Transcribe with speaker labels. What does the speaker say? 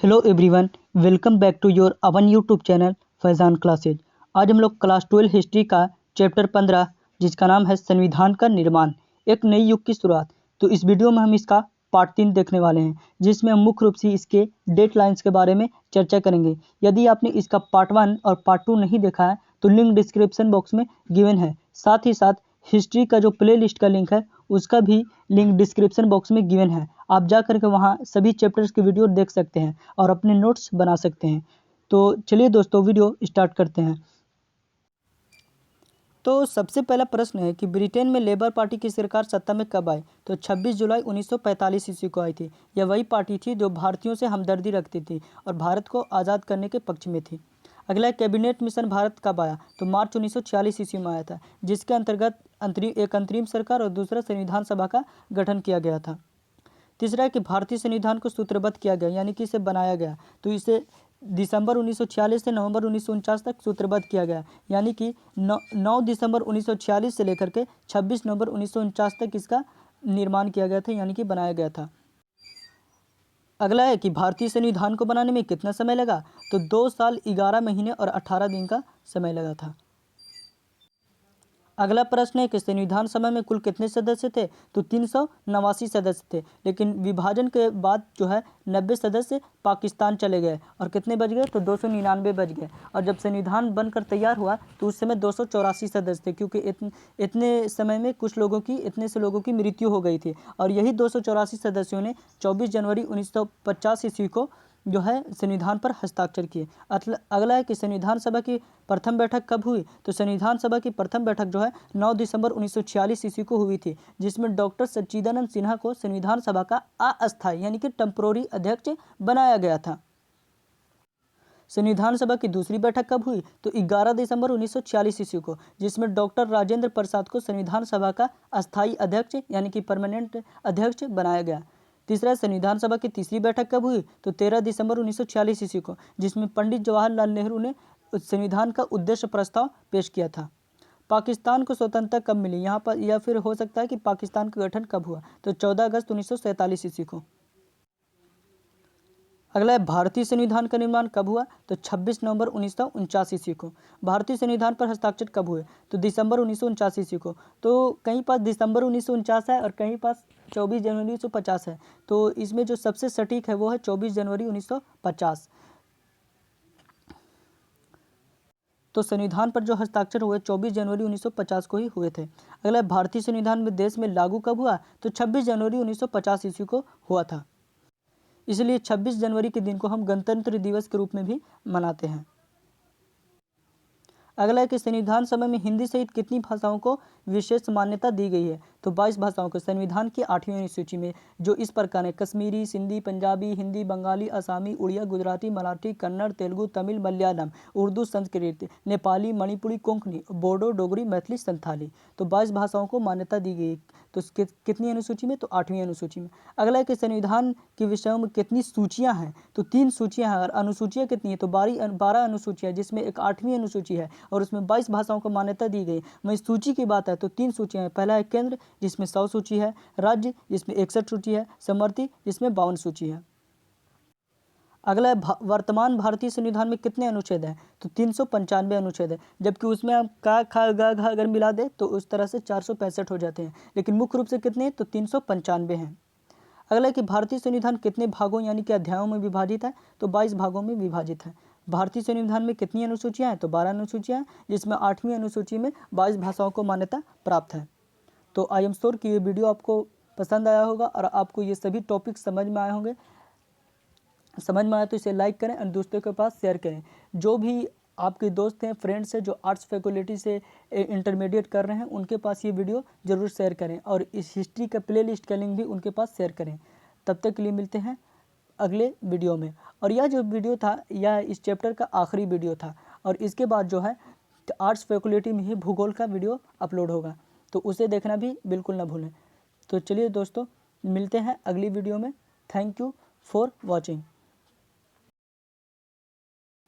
Speaker 1: Hello everyone, welcome back to your own YouTube channel Faizan classes. आज हम लोग class 12 history का चैप्टर 15 जिसका नाम है संविधान का निर्माण, एक नई युग की शुरुआत। तो इस वीडियो में हम इसका पार्ट 3 देखने वाले हैं, जिसमें हम मुख्य रूप से इसके डेट लाइन्स के बारे में चर्चा करेंगे। यदि आपने इसका पार्ट 1 और पार्ट 2 नहीं देखा है तो लिंक डिस्क्रिप्शन बॉक्स में गिवन है। साथ ही साथ हिस्ट्री का जो प्ले लिस्ट का लिंक है उसका भी लिंक डिस्क्रिप्शन बॉक्स में गिवन है। आप जा करके वहाँ सभी चैप्टर्स की वीडियो देख सकते हैं और अपने नोट्स बना सकते हैं। तो चलिए दोस्तों, वीडियो स्टार्ट करते हैं। तो सबसे पहला प्रश्न है कि ब्रिटेन में लेबर पार्टी की सरकार सत्ता में कब आई? तो 26 जुलाई 1945 ईस्वी को आई थी। यह वही पार्टी थी जो भारतीयों से हमदर्दी रखती थी और भारत को आज़ाद करने के पक्ष में थी। अगला कैबिनेट मिशन भारत कब आया? तो मार्च 1946 ईस्वी में आया था, जिसके अंतर्गत एक अंतरिम सरकार और दूसरा संविधान सभा का गठन किया गया था। तीसरा है कि भारतीय संविधान को सूत्रबद्ध किया गया, यानी कि इसे बनाया गया। तो इसे दिसंबर 1946 से नवंबर 1949 तक सूत्रबद्ध किया गया, यानी कि 9 दिसंबर 1946 से लेकर के 26 नवंबर 1949 तक इसका निर्माण किया गया था, यानी कि बनाया गया था। अगला है कि भारतीय संविधान को बनाने में कितना समय लगा? तो 2 साल 11 महीने और 18 दिन का समय लगा था। अगला प्रश्न है कि संविधान सभा में कुल कितने सदस्य थे? तो 389 सदस्य थे, लेकिन विभाजन के बाद जो है 90 सदस्य पाकिस्तान चले गए और कितने बच गए? तो 299 बच गए। और जब संविधान बनकर तैयार हुआ तो उस समय 284 सदस्य थे, क्योंकि इतने समय में इतने से लोगों की मृत्यु हो गई थी। और यही 284 सदस्यों ने 24 जनवरी 1950 ईस्वी को जो है संविधान पर हस्ताक्षर किए। अगला है कि संविधान सभा की प्रथम बैठक कब हुई? तो संविधान सभा की प्रथम बैठक जो है 9 दिसंबर 1946 ईस्वी को हुई थी, जिसमें डॉक्टर सच्चिदानंद सिन्हा को संविधान सभा का अस्थायी यानी कि टेम्पोररी अध्यक्ष बनाया गया था। संविधान सभा की दूसरी बैठक कब हुई? तो 11 दिसंबर 1946 ईस्वी को, जिसमें डॉक्टर राजेंद्र प्रसाद को संविधान सभा का अस्थायी अध्यक्ष यानी कि परमानेंट अध्यक्ष बनाया गया। तीसरा, संविधान सभा की तीसरी बैठक कब हुई? तो 13 दिसंबर 1946 ईस्वी को, जिसमें पंडित जवाहरलाल नेहरू ने संविधान का उद्देश्य प्रस्ताव पेश किया था। पाकिस्तान को स्वतंत्रता कब मिली? यहाँ पर या फिर हो सकता है कि पाकिस्तान का गठन कब हुआ? तो 14 अगस्त 1947 ईस्वी को। अगला है भारतीय संविधान का निर्माण कब हुआ? तो 26 नवंबर 1949 ईस्वी को। भारतीय संविधान पर हस्ताक्षर कब हुए? तो दिसंबर 1949 ईस्वी को। तो कहीं पास दिसंबर 1949 है और कहीं पास 24 जनवरी 1950 है। तो इसमें जो सबसे सटीक है वो है 24 जनवरी 1950। तो संविधान पर जो हस्ताक्षर हुए 24 जनवरी 1950 को ही हुए थे। अगला भारतीय संविधान में देश में लागू कब हुआ? तो 26 जनवरी 1950 ईस्वी को हुआ था। इसलिए 26 जनवरी के दिन को हम गणतंत्र दिवस के रूप में भी मनाते हैं। अगला है कि संविधान सभा में हिंदी सहित कितनी भाषाओं को विशेष मान्यता दी गई है? तो 22 भाषाओं को संविधान की 8वीं अनुसूची में, जो इस प्रकार है: कश्मीरी, सिंधी, पंजाबी, हिंदी, बंगाली, असमी, उड़िया, गुजराती, मराठी, कन्नड़, तेलुगु, तमिल, मलयालम, उर्दू, संस्कृत, नेपाली, मणिपुरी, कोंकणी, बोडो, डोगरी, मैथिली, संथाली। तो 22 भाषाओं को मान्यता दी गई। तो कितनी अनुसूची में? तो 8वीं अनुसूची में। अगला है कि संविधान के विषयों में कितनी सूचियाँ हैं? तो 3 सूचियाँ हैं। और अनुसूचियाँ कितनी है? तो 12 अनुसूचियाँ, जिसमें एक 8वीं अनुसूची है और उसमें 22 भाषाओं को मान्यता दी गई। वहीं सूची की बात है तो 3 सूचियाँ हैं। पहला है केंद्र, जिसमें 100 सूची है; राज्य, जिसमें 61 सूची है; समवर्ती, जिसमें 52 सूची है। अगला है वर्तमान भारतीय संविधान में कितने अनुच्छेद हैं? तो 395 अनुच्छेद है, जबकि उसमें आप का, खा, गा, घा अगर मिला दे तो उस तरह से 465 हो जाते हैं, लेकिन मुख्य रूप से कितने हैं? तो 395 हैं। अगला है कि भारतीय संविधान कितने भागों यानी कि अध्यायों में विभाजित है? तो 22 भागों में विभाजित है। भारतीय संविधान में कितनी अनुसूचियाँ हैं? तो 12 अनुसूचियाँ हैं, जिसमें 8वीं अनुसूची में 22 भाषाओं को मान्यता प्राप्त है। तो आई एम श्योर कि ये वीडियो आपको पसंद आया होगा और आपको ये सभी टॉपिक समझ में आए होंगे। समझ में आया तो इसे लाइक करें और दोस्तों के पास शेयर करें। जो भी आपके दोस्त हैं, फ्रेंड्स हैं, जो आर्ट्स फैकल्टी से इंटरमीडिएट कर रहे हैं, उनके पास ये वीडियो ज़रूर शेयर करें और इस हिस्ट्री का प्ले लिस्ट का लिंक भी उनके पास शेयर करें। तब तक के लिए मिलते हैं अगले वीडियो में। और यह जो वीडियो था यह इस चैप्टर का आखिरी वीडियो था और इसके बाद जो है आर्ट्स फैकल्टी में ही भूगोल का वीडियो अपलोड होगा, तो उसे देखना भी बिल्कुल ना भूलें। तो चलिए दोस्तों, मिलते हैं अगली वीडियो में। Thank you for watching.